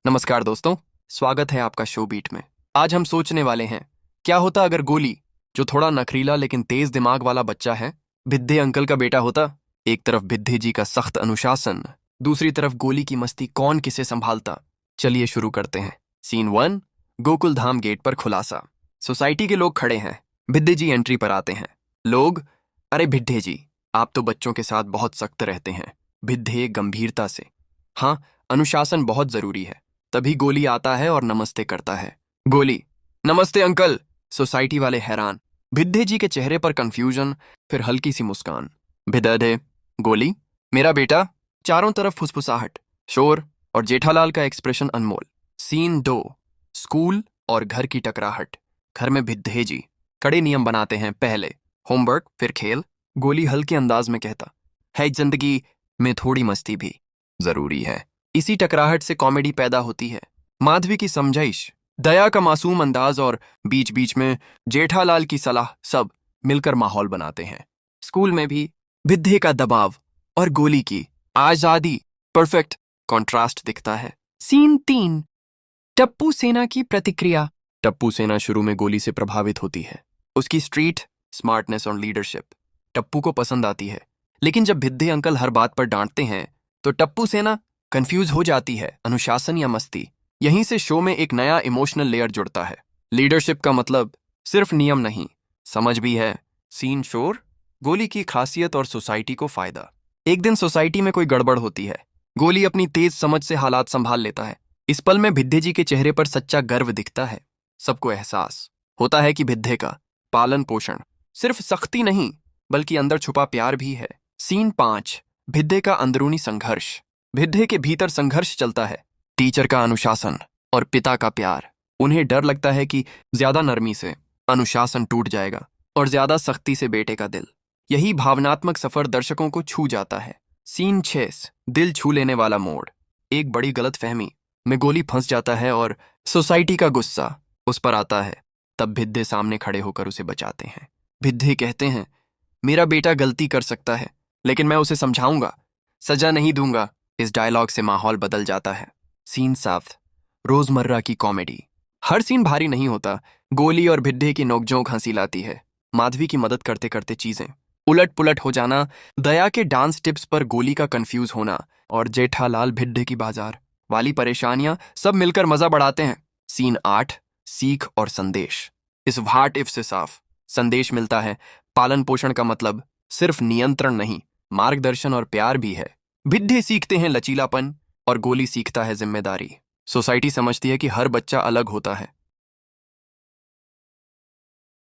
नमस्कार दोस्तों, स्वागत है आपका शो बीट में। आज हम सोचने वाले हैं, क्या होता अगर गोली, जो थोड़ा नखरीला लेकिन तेज दिमाग वाला बच्चा है, भिद्दे अंकल का बेटा होता। एक तरफ भिद्दे जी का सख्त अनुशासन, दूसरी तरफ गोली की मस्ती, कौन किसे संभालता। चलिए शुरू करते हैं। सीन 1। गोकुल धाम गेट पर खुलासा। सोसाइटी के लोग खड़े हैं। भिद्दे जी एंट्री पर आते हैं। लोग, अरे भिड्ढे जी, आप तो बच्चों के साथ बहुत सख्त रहते हैं। भिद्दे गंभीरता से, हाँ, अनुशासन बहुत जरूरी है। तभी गोली आता है और नमस्ते करता है। गोली, नमस्ते अंकल। सोसाइटी वाले हैरान। भिद्दे जी के चेहरे पर कंफ्यूजन, फिर हल्की सी मुस्कान। भिद्दे, गोली, मेरा बेटा। चारों तरफ फुसफुसाहट, शोर और जेठालाल का एक्सप्रेशन अनमोल। सीन 2। स्कूल और घर की टकराहट। घर में भिद्दे जी कड़े नियम बनाते हैं। पहले होमवर्क, फिर खेल। गोली हल्के अंदाज में कहता है, जिंदगी में थोड़ी मस्ती भी जरूरी है। इसी टकराहट से कॉमेडी पैदा होती है। माधवी की समझाइश, दया का मासूम अंदाज और बीच बीच में जेठालाल की सलाह, सब मिलकर माहौल बनाते हैं। स्कूल में भी भिद्दे का दबाव और गोली की आजादी, परफेक्ट कॉन्ट्रास्ट दिखता है। सीन 3। टप्पू सेना की प्रतिक्रिया। टप्पू सेना शुरू में गोली से प्रभावित होती है। उसकी स्ट्रीट स्मार्टनेस और लीडरशिप टप्पू को पसंद आती है। लेकिन जब भिद्दे अंकल हर बात पर डांटते हैं तो टप्पू सेना कंफ्यूज हो जाती है, अनुशासन या मस्ती। यहीं से शो में एक नया इमोशनल लेयर जुड़ता है। लीडरशिप का मतलब सिर्फ नियम नहीं, समझ भी है। सीन 4। गोली की खासियत और सोसाइटी को फायदा। एक दिन सोसाइटी में कोई गड़बड़ होती है। गोली अपनी तेज समझ से हालात संभाल लेता है। इस पल में भिद्दे जी के चेहरे पर सच्चा गर्व दिखता है। सबको एहसास होता है कि भिद्दे का पालन पोषण सिर्फ सख्ती नहीं, बल्कि अंदर छुपा प्यार भी है। सीन 5। भिद्दे का अंदरूनी संघर्ष। भिद्दे के भीतर संघर्ष चलता है। टीचर का अनुशासन और पिता का प्यार। उन्हें डर लगता है कि ज्यादा नरमी से अनुशासन टूट जाएगा और ज्यादा सख्ती से बेटे का दिल। यही भावनात्मक सफर दर्शकों को छू जाता है। सीन 6। दिल छू लेने वाला मोड़। एक बड़ी गलतफहमी में गोली फंस जाता है और सोसाइटी का गुस्सा उस पर आता है। तब भिद्दे सामने खड़े होकर उसे बचाते हैं। भिद्दे कहते हैं, मेरा बेटा गलती कर सकता है, लेकिन मैं उसे समझाऊंगा, सजा नहीं दूंगा। इस डायलॉग से माहौल बदल जाता है। सीन 7। रोजमर्रा की कॉमेडी। हर सीन भारी नहीं होता। गोली और भिड्ढे की नोकझोंक हंसी लाती है। माधवी की मदद करते करते चीजें उलट पुलट हो जाना, दया के डांस टिप्स पर गोली का कंफ्यूज होना और जेठालाल भिड्ढे की बाजार वाली परेशानियां, सब मिलकर मजा बढ़ाते हैं। सीन 8। सीख और संदेश। इस व्हाट इफ से साफ संदेश मिलता है। पालन पोषण का मतलब सिर्फ नियंत्रण नहीं, मार्गदर्शन और प्यार भी है। भिड्ढे सीखते हैं लचीलापन और गोली सीखता है जिम्मेदारी। सोसाइटी समझती है कि हर बच्चा अलग होता है,